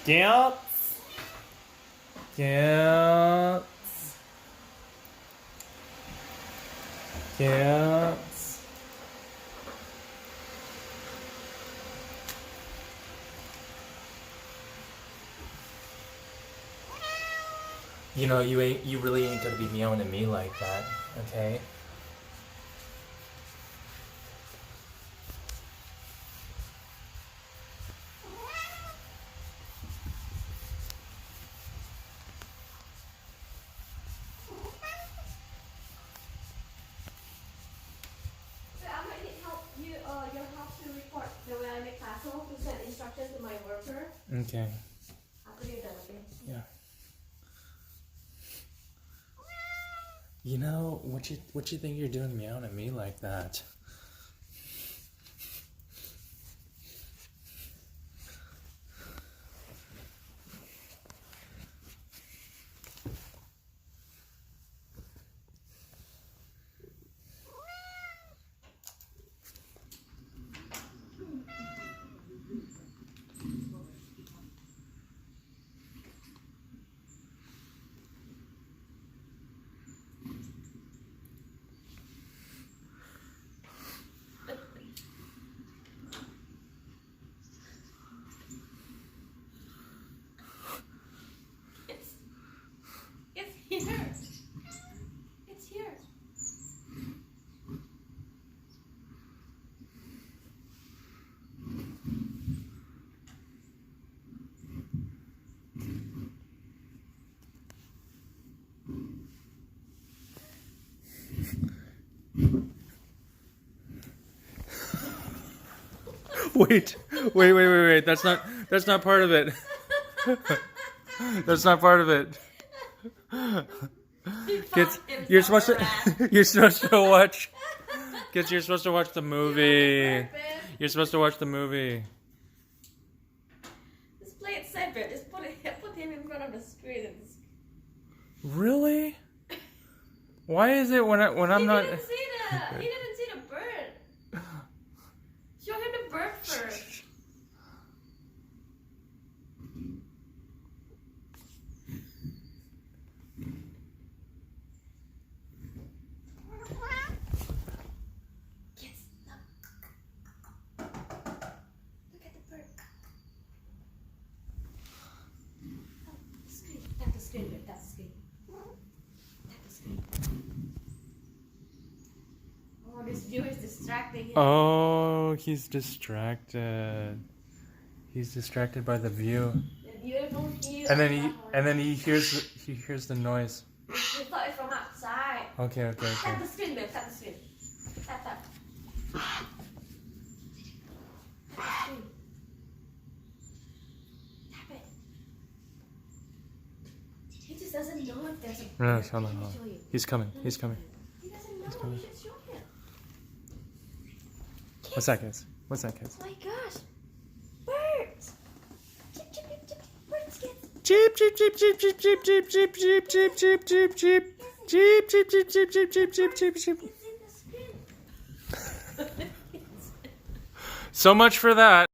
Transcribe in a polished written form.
Gets. You know, you really ain't gonna be meowing at me like that, okay? Okay. After you're done, okay? Yeah. You know, what you think you're doing meowing at me like that? It's here. It's here. Wait. That's not part of it. That's not part of it. Kids, you're supposed to watch. Kids, you're supposed to watch the movie. You're supposed to watch the movie. Just play it separate. Just put him in front of the screen. Really? Why is it when I'm not? He didn't see the bird. Show him the bird first. Yes. Look at the bird. Oh, the screen. Tap the screen. Tap the screen. Tap the screen. Oh, this view is distracting him. Oh, he's distracted. He's distracted by the view. The beautiful view. And then he hears the noise. We thought it from outside. Okay. Tap the screen, babe. Tap the screen. Tap. Tap the screen. Tap it. He just doesn't know if there's a No, bird. hold on. He's coming. He doesn't know. You should show him. What's that, kids? Oh my gosh. Birds. Birds, kids. Cheep. It's in the screen. So much for that.